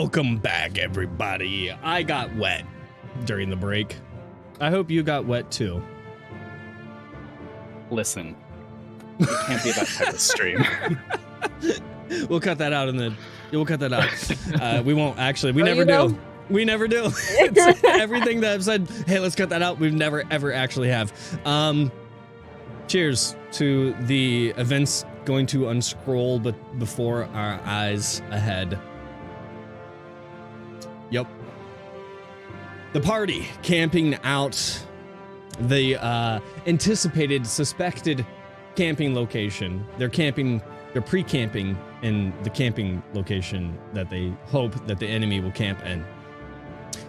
Welcome back, everybody. I got wet during the break. I hope you got wet too. Listen, it can't be that type of stream. We'll cut that out we'll cut that out. We won't actually. We never do. Will? We never do. It's everything that I've said, hey, let's cut that out. We've never, ever actually have. Cheers to the events going to unscroll but before our eyes ahead. Yep. The party camping out the anticipated, suspected camping location. They're pre-camping in the camping location that they hope that the enemy will camp in.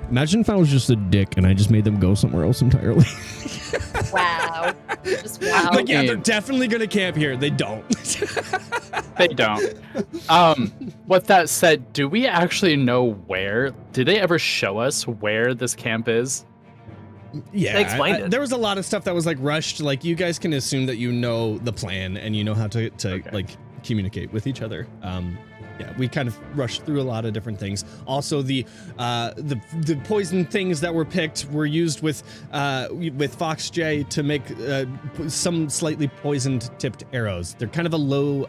Imagine if I was just a dick and I just made them go somewhere else entirely. Wow. Just wow. Like, yeah, they're definitely going to camp here. They don't. They don't. With that said, do we actually know where? Did they ever show us where this camp is? Yeah, They explained it. There was a lot of stuff that was like rushed. Like, you guys can assume that you know the plan and you know how to Okay. like communicate with each other. Yeah, we kind of rushed through a lot of different things. Also, the poison things that were picked were used with Fox J to make some slightly poisoned tipped arrows. They're kind of a low.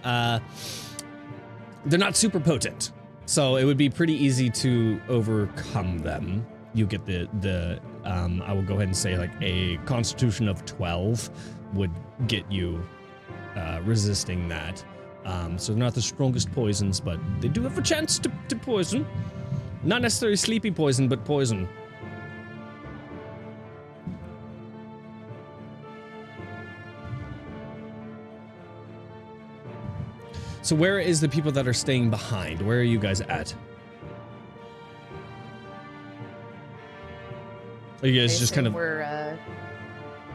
They're not super potent, so it would be pretty easy to overcome them. You get the I will go ahead and say like a Constitution of 12 would get you resisting that. So they're not the strongest poisons, but they do have a chance to poison. Not necessarily sleepy poison, but poison. So where is the people that are staying behind? Where are you guys at? Are you guys just kind of...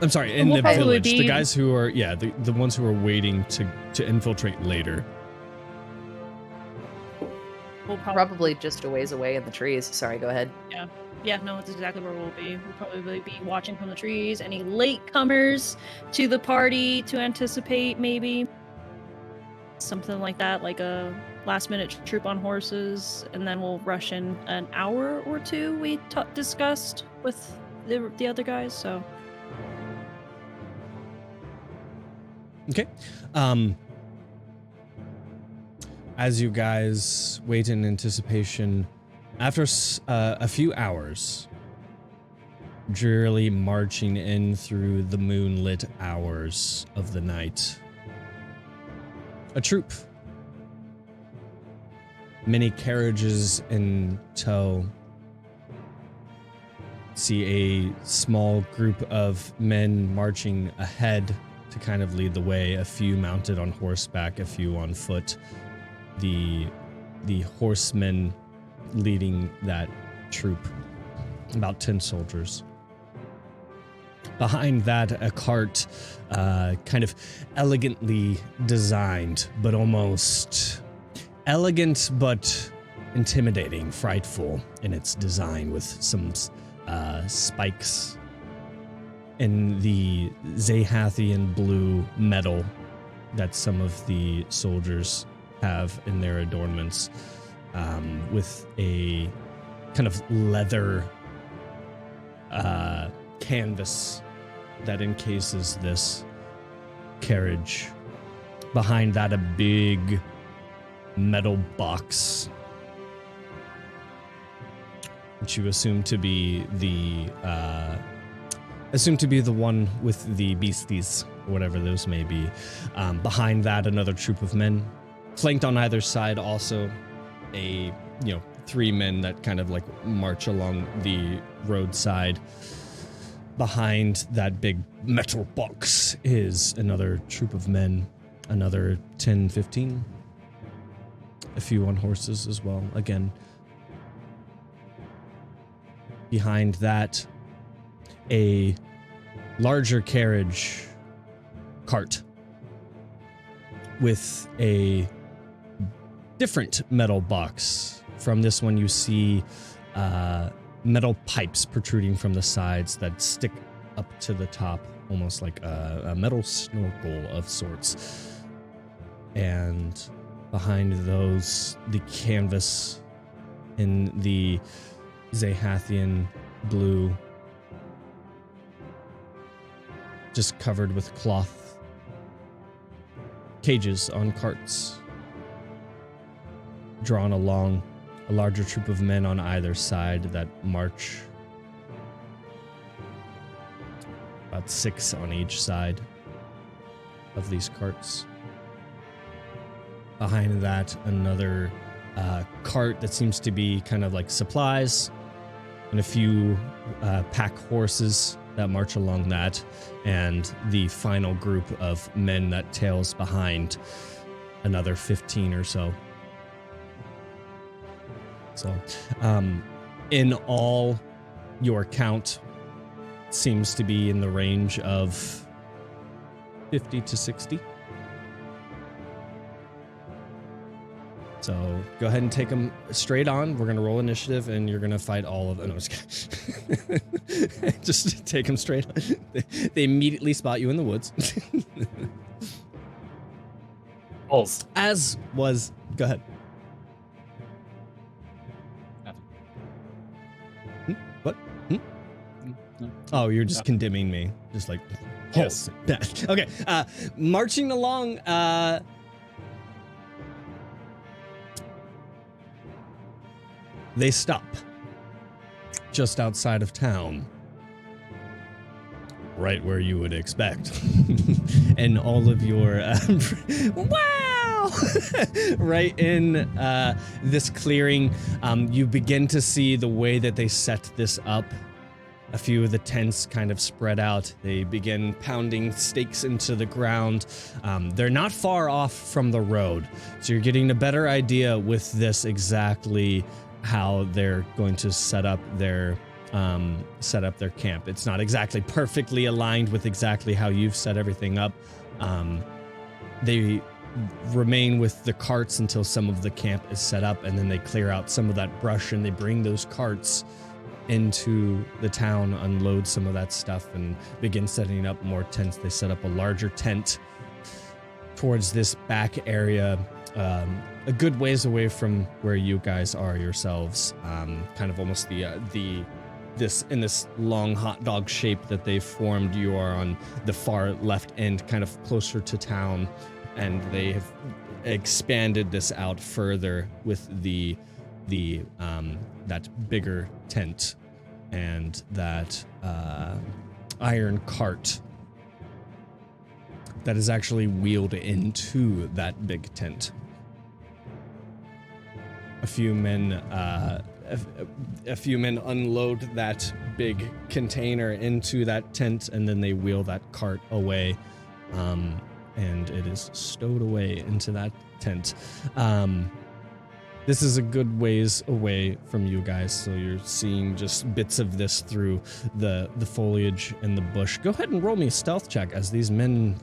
I'm sorry, in We'll the probably village. The be- guys who are, yeah, the ones who are waiting to infiltrate later. We'll Probably just a ways away in the trees. Sorry, go ahead. Yeah, no, it's exactly where we'll be. We'll probably be watching from the trees. Any latecomers to the party to anticipate, maybe something like that, like a last-minute troop on horses, and then we'll rush in an hour or two. We discussed with the other guys, so. Okay. As you guys wait in anticipation, after a few hours, drearily marching in through the moonlit hours of the night, a troop, many carriages in tow, see a small group of men marching ahead to kind of lead the way, a few mounted on horseback, a few on foot. The horsemen leading that troop, about 10 soldiers. Behind that, a cart, kind of elegantly designed, but almost elegant but intimidating, frightful in its design, with some spikes in the Xeyhathian blue metal that some of the soldiers have in their adornments, with a kind of leather canvas that encases this carriage. Behind that, a big metal box, which you assume to be the one with the beasties, or whatever those may be. Behind that, another troop of men, flanked on either side. Also, a 3 men that kind of like march along the roadside. Behind that big metal box is another troop of men, another 10, 15. A few on horses as well. Again, behind that, a larger carriage cart with a different metal box. From this one, you see metal pipes protruding from the sides that stick up to the top, almost like a metal snorkel of sorts. And behind those, the canvas in the Xeyhathian blue, just covered with cloth, cages on carts, drawn along, a larger troop of men on either side that march, about 6 on each side of these carts. Behind that, another cart that seems to be kind of like supplies, and a few pack horses that march along that, and the final group of men that tails behind, another 15 or so. So, in all, your count seems to be in the range of 50 to 60. So go ahead and take them straight on. We're going to roll initiative, and you're going to fight all of them. No, just, just take them straight on. They immediately spot you in the woods. Pulse. As was... Go ahead. What? Oh, you're just condemning me. Just like... Yes. Okay. Marching along... They stop just outside of town, right where you would expect. And all of your wow, right in this clearing, you begin to see the way that they set this up. A few of the tents kind of spread out. They begin pounding stakes into the ground. They're not far off from the road, so you're getting a better idea with this exactly how they're going to set up their camp. It's not exactly perfectly aligned with exactly how you've set everything up. They remain with the carts until some of the camp is set up, and then they clear out some of that brush, and they bring those carts into the town, unload some of that stuff, and begin setting up more tents. They set up a larger tent towards this back area, a good ways away from where you guys are yourselves, kind of almost this long hot dog shape that they've formed. You are on the far left end, kind of closer to town, and they have expanded this out further with that bigger tent and that iron cart that is actually wheeled into that big tent. A few men unload that big container into that tent, and then they wheel that cart away, and it is stowed away into that tent. This is a good ways away from you guys, so you're seeing just bits of this through the foliage and the bush. Go ahead and roll me a stealth check as these men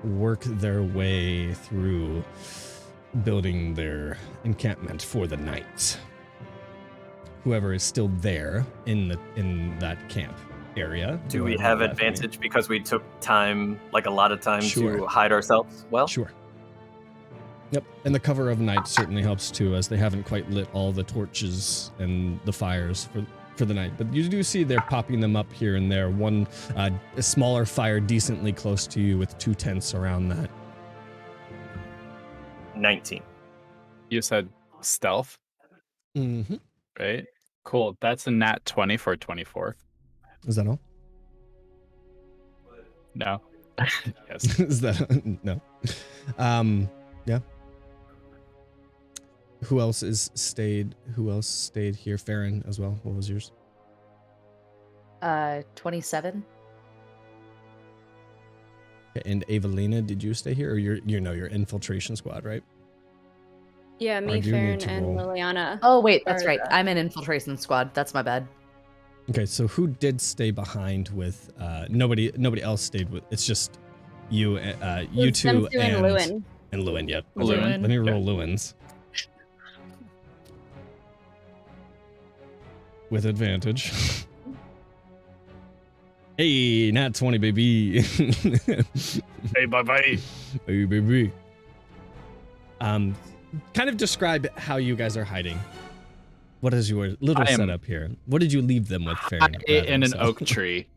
work their way through building their encampment for the night. Whoever is still there in that camp area. Do we have advantage because we took time, like a lot of time, Sure. to hide ourselves well? Sure. Yep, and the cover of night certainly helps too, as they haven't quite lit all the torches and the fires for the night. But you do see they're popping them up here and there. One a smaller fire decently close to you with 2 tents around that. 19. You said stealth, Mm-hmm. right? Cool. That's a nat 20 for 24. Is that all? No. Yes. Is that no? Yeah. Who else stayed here? Farron as well. What was yours? 27. Okay, and Evelina, did you stay here, or your infiltration squad, right? Yeah, I me, do Farron, need to and roll. Liliana. Oh, wait, that's Or right. the- I'm an infiltration squad. That's my bad. Okay, so who did stay behind with? Nobody else stayed with. It's just you, you two, Sensu and Lewin. and Lewin. Yep. Lewin. Let me Yeah. roll Lewin's with advantage. Hey, nat 20, baby. Hey, bye-bye. Hey, baby. Kind of describe how you guys are hiding. What is your little I am- setup here? What did you leave them with, Fairy? In an oak tree.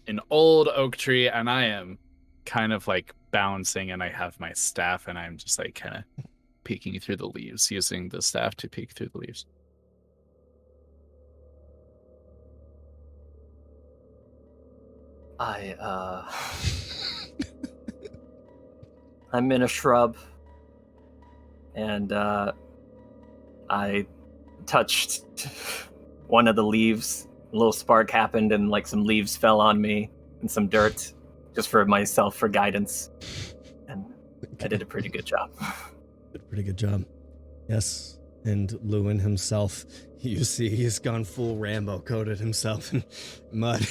An old oak tree, and I am kind of like bouncing, and I have my staff, and I'm just like kind of peeking through the leaves, using the staff to peek through the leaves. I'm in a shrub, and I touched one of the leaves. A little spark happened, and like some leaves fell on me and some dirt, just for myself for guidance. And I did a pretty good job. Pretty good job. Yes. And Lewin himself, you see, he's gone full Rambo, coated himself in mud,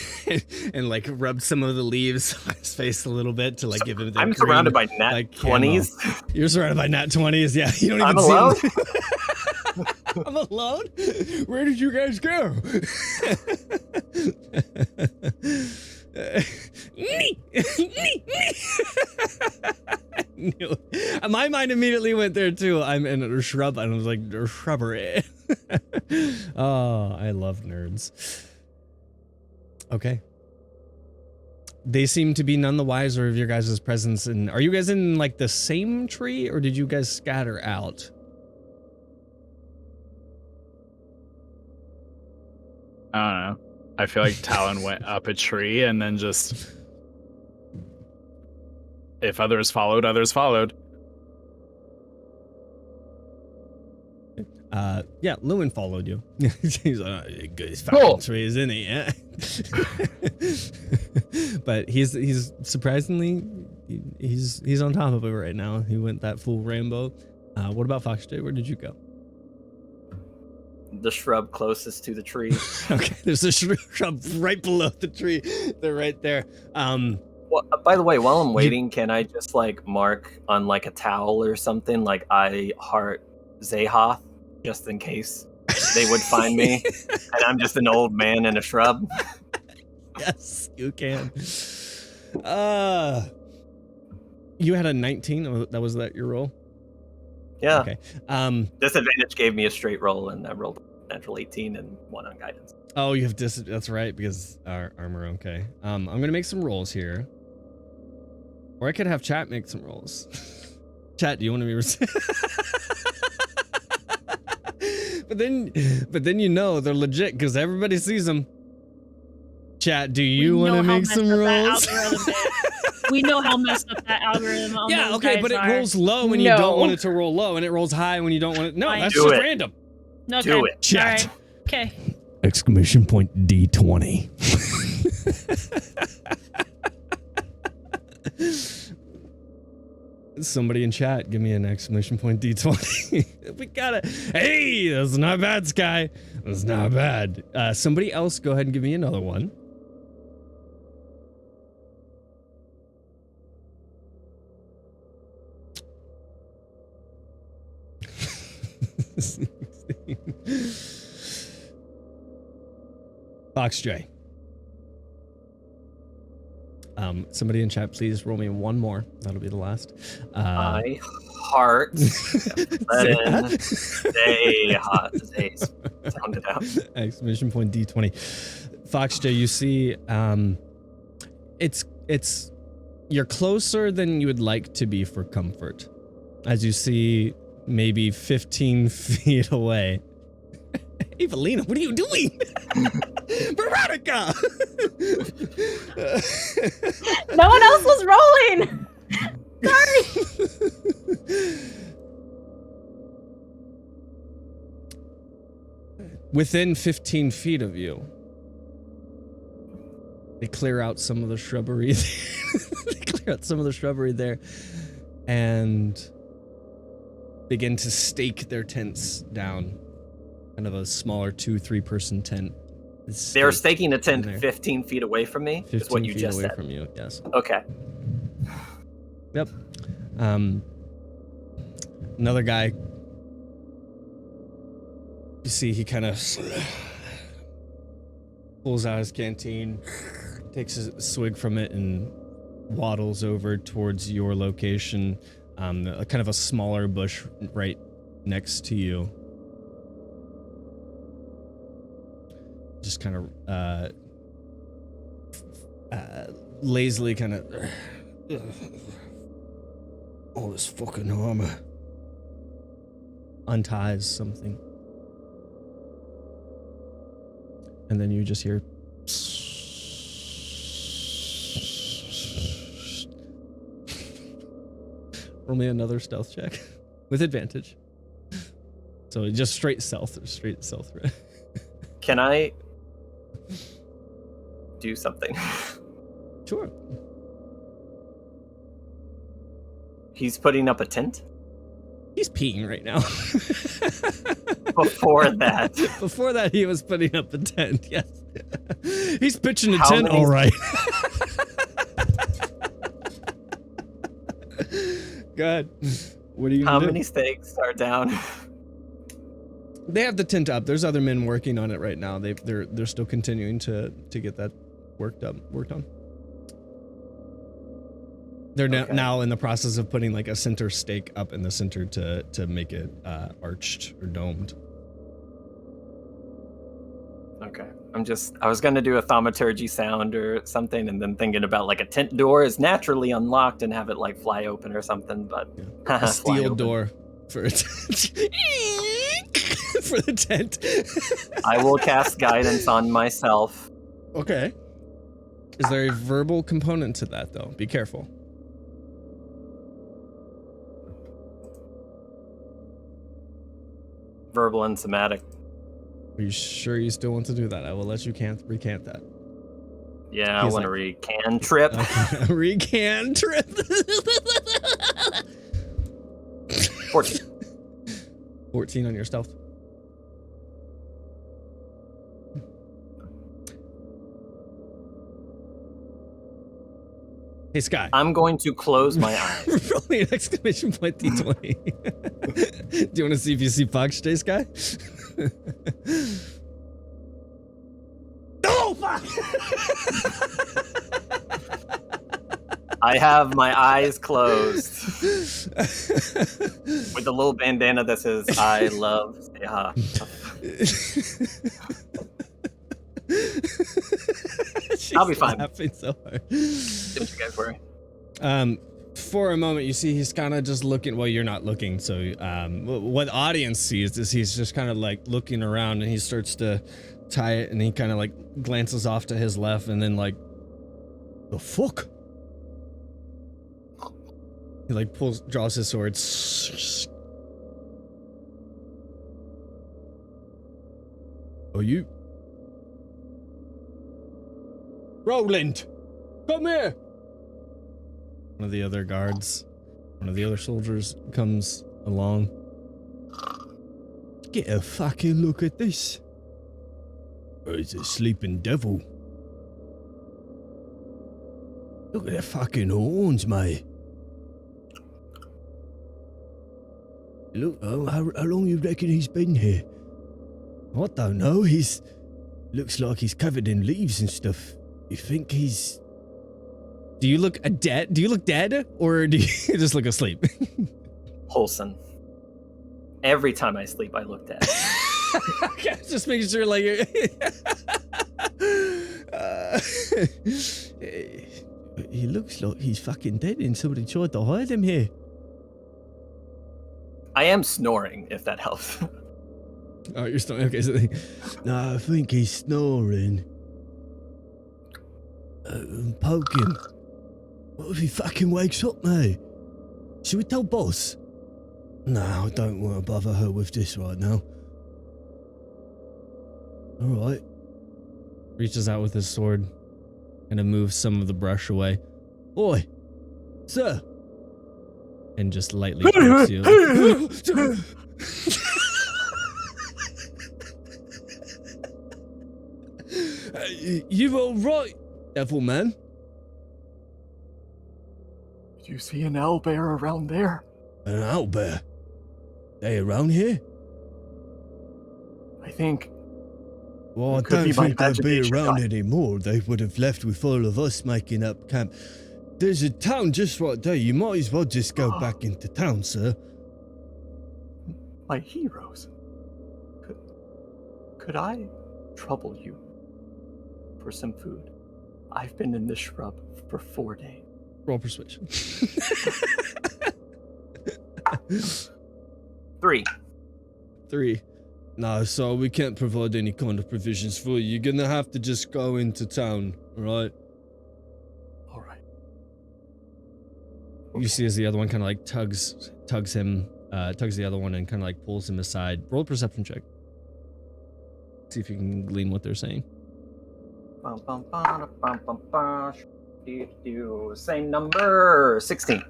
and like rubbed some of the leaves on his face a little bit to like give him. I'm surrounded by nat like, 20s. You're surrounded by nat 20s. Yeah, you don't even I'm see alone. him. I'm alone. Where did you guys go? My mind immediately went there too. I'm in a shrub, and I was like, shrubbery. Oh, I love nerds. Okay. They seem to be none the wiser of your guys' presence. And are you guys in like the same tree, or did you guys scatter out? I don't know. I feel like Talon went up a tree, and then just, if others followed, others followed. Yeah, Lewin followed you. He's like, good Cool. trees, isn't he? Yeah. But he's surprisingly, he's on top of it right now. He went that full Rambo. What about Fox J? Where did you go? The shrub closest to the tree. Okay, there's a shrub right below the tree. They're right there. Well, by the way, while I'm waiting, can I just like mark on like a towel or something, like I heart Xeyhath, just in case they would find me, and I'm just an old man in a shrub? Yes, you can. You had a 19. That was that your roll? Yeah. Okay. Disadvantage gave me a straight roll, and I rolled a natural 18 and 1 on guidance. Oh, you have that's right, because our armor. Okay. I'm gonna make some rolls here, or I could have chat make some rolls. Chat, do you want to be? But then you know they're legit because everybody sees them. Chat, do you want to make some rolls? We know how messed up that algorithm. On Yeah, those okay, guys but it are. rolls low when you don't No. want it to roll low, and it rolls high when you don't want it. No, Fine. that's Do just it. random. Okay. Do it. Chat. All right. Okay. Exclamation point D20. Somebody in chat, give me an exclamation point D20. We got it. Hey, that's not bad, Sky. That's not bad. Somebody else, go ahead and give me another one. Fox J. Somebody in chat, please roll me one more. That'll be the last. I heart. Let in Xeyhath. Sound it out. Exclamation point D20. Fox J, you see, it's you're closer than you would like to be for comfort. As you see, maybe 15 feet away. Evelina, what are you doing? Veronica! No one else was rolling. Sorry. Within 15 feet of you, they clear out some of the shrubbery. They clear out some of the shrubbery there and begin to stake their tents down. Kind of a smaller 2-3 person tent. They're staking a tent there. 15 feet away from me, is 15 what you feet just away said. from you, yes. Okay. Yep. Another guy. You see, he kind of pulls out his canteen, takes a swig from it, and waddles over towards your location. Kind of a smaller bush right next to you. just kind of lazily kind of all this fucking armor, unties something, and then you just hear roll me another stealth check with advantage. So just straight stealth. Right? Can I do something? Sure. He's putting up a tent? He's peeing right now. Before that. Before that, he was putting up a tent, yes. He's pitching a How tent, many- all right. Go ahead. What are you How gonna do? many stakes are down? They have the tent up. There's other men working on it right now. They're still continuing to get that worked on. They're Okay. now in the process of putting like a center stake up in the center to make it arched or domed. Okay. I was gonna do a thaumaturgy sound or something, and then thinking about like a tent door is naturally unlocked and have it like fly open or something, but A fly steel open. door for a tent. For the tent. I will cast guidance on myself. Okay. Is there a verbal component to that though? Be careful. Verbal and somatic. Are you sure you still want to do that? I will let you recant that. Yeah, He's I want to like- recant trip. Okay. Recant trip. 14. 14 on your stealth. Hey, Sky. I'm going to close my eyes. Roll me an exclamation point D20. Do you want to see if you see Fox J, Sky? Oh, fuck! I have my eyes closed with a little bandana that says "I love Xeyhath." I'll be fine. Laughing so hard. Don't you guys worry. For a moment, you see he's kind of just looking. Well, you're not looking, so what the audience sees is he's just kind of like looking around, and he starts to tie it, and he kind of like glances off to his left, and then like, the fuck? He like draws his sword. Are you? Roland, come here. One of the other guards, one of the other soldiers comes along. Get a fucking look at this. Or it's a sleeping devil. Look at the fucking horns, mate. Look, how long you reckon he's been here? I don't know. Looks like he's covered in leaves and stuff. You think he's... Do you look dead? Do you look dead, or do you just look asleep? Wholesome. Every time I sleep, I look dead. Okay, just making sure, like... he looks like he's fucking dead and somebody tried to hide him here. I am snoring, if that helps. Oh, you're still... Okay, so... No, I think he's snoring. Poke him. What if he fucking wakes up, mate? Should we tell boss? No, I don't want to bother her with this right now. Alright. Reaches out with his sword and moves some of the brush away. Oi! Sir! And just lightly pokes you. You alright, devil man? Do you see an owlbear around there? An owlbear? They around here? I think. Well, I It could don't be my think they'll be imagination, around guy. anymore. They would have left with all of us making up camp. There's a town just right there. You might as well just go back into town, sir. My heroes. Could I trouble you for some food. I've been in this shrub for 4 days. Roll persuasion. 3. 3. No, so we can't provide any kind of provisions for you. You're gonna have to just go into town, alright? All right. You see as the other one kind of like tugs the other one and kind of like pulls him aside. Roll a perception check. See if you can glean what they're saying. Bum, bum, bum, bum, bum, bum. Same number. 16.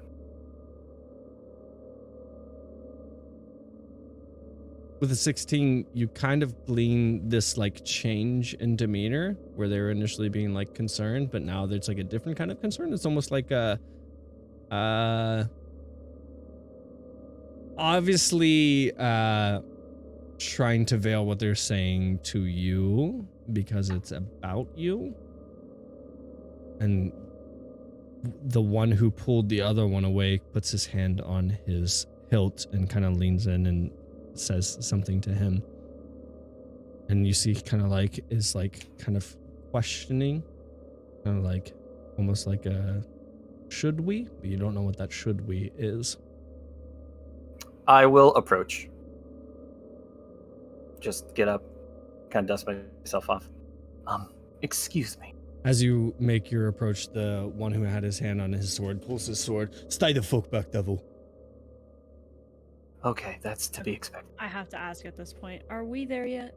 With a 16, you kind of glean this like change in demeanor where they were initially being like concerned, but now there's like a different kind of concern. It's almost like a obviously trying to veil what they're saying to you because it's about you. And the one who pulled the other one away puts his hand on his hilt and kind of leans in and says something to him. And you see kind of like is like kind of questioning, kind of like almost like a should we? But you don't know what that should we is. I will approach. Just get up, kind of dust myself off. Excuse me. As you make your approach, the one who had his hand on his sword pulls his sword. Stay the fuck back, devil. Okay, that's to be expected. I have to ask at this point, are we there yet?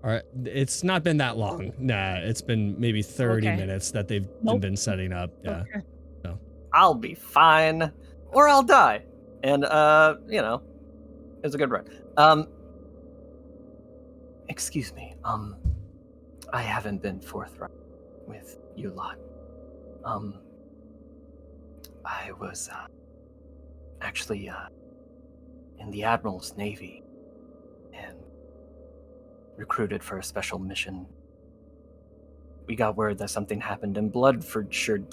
All right, it's not been that long. Nah, it's been maybe 30 Okay. minutes that they've Nope. been setting up. Yeah. Okay. I'll be fine, or I'll die. And, you know, it was a good run. Excuse me, I haven't been forthright with you lot. I was, actually, in the Admiral's Navy and recruited for a special mission. We got word that something happened in Bloodfordshire,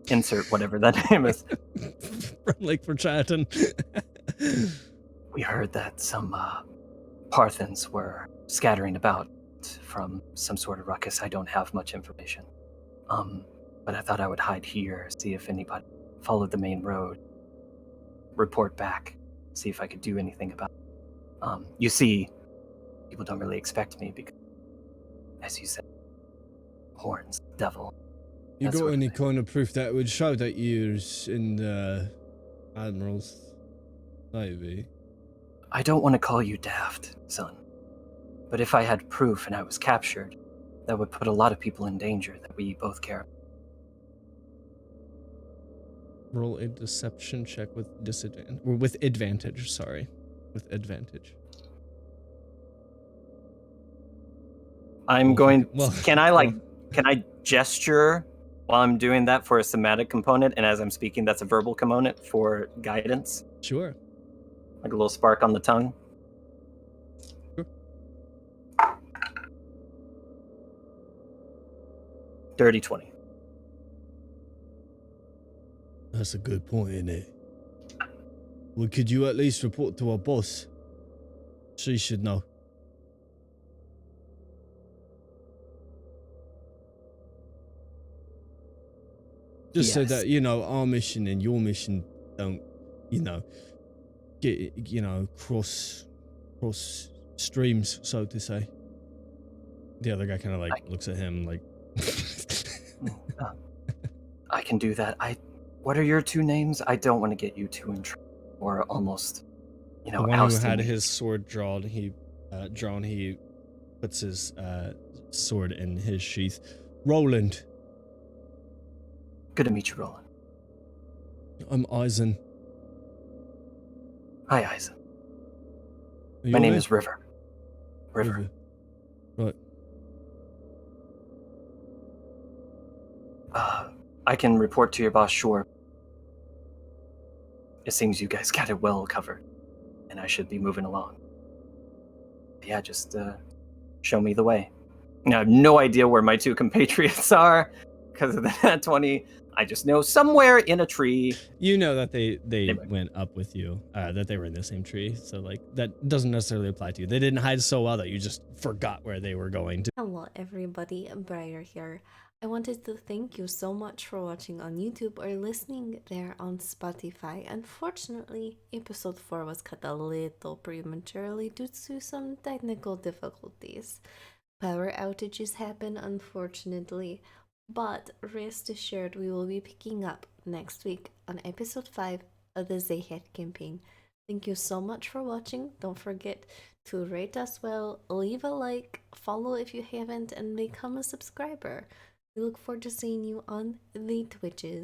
insert whatever that name is. From Lake for Chatton. We heard that some Parthens were scattering about from some sort of ruckus. I don't have much information. But I thought I would hide here, see if anybody followed the main road, report back, see if I could do anything about it. You see, people don't really expect me because, as you said, horns, devil. You that got sort of any thing. kind of proof that would show that you're in the Admiral's Navy? I don't want to call you daft, son. But if I had proof and I was captured, that would put a lot of people in danger that we both care about. Roll a deception check with disadvantage, or with advantage. Sorry, with advantage. I'm Well, going. well, Can I well. Can I gesture while I'm doing that for a somatic component, and as I'm speaking, that's a verbal component for guidance, Sure. like a little spark on the tongue. Sure. Dirty 20. That's a good point, isn't it? Well, could you at least report to our boss? She should know. Just so Yes. that, you know, our mission and your mission don't, you know, get, you know, cross streams, so to say. The other guy kind of like looks at him like, I can do that. What are your two names? I don't want to get you two in trouble, or almost, you know, the one who ousting had me. his sword drawn, he puts his sword in his sheath. Roland. Good to meet you, Roland. I'm Eisen. Hi, Eisen. Are you My name alright? is River. River. Right. I can report to your boss, sure. It seems you guys got it well covered, and I should be moving along. Yeah, just show me the way. Now, I have no idea where my two compatriots are, because of that 20. I just know somewhere in a tree. You know that they went up with you, that they were in the same tree. So like that doesn't necessarily apply to you. They didn't hide so well that you just forgot where they were going to. Hello everybody, Briar here. I wanted to thank you so much for watching on YouTube or listening there on Spotify. Unfortunately, episode 4 was cut a little prematurely due to some technical difficulties. Power outages happen, unfortunately, but rest assured we will be picking up next week on episode 5 of the Xeyhath campaign. Thank you so much for watching. Don't forget to rate us well, leave a like, follow if you haven't, and become a subscriber. We look forward to seeing you on the Twitches.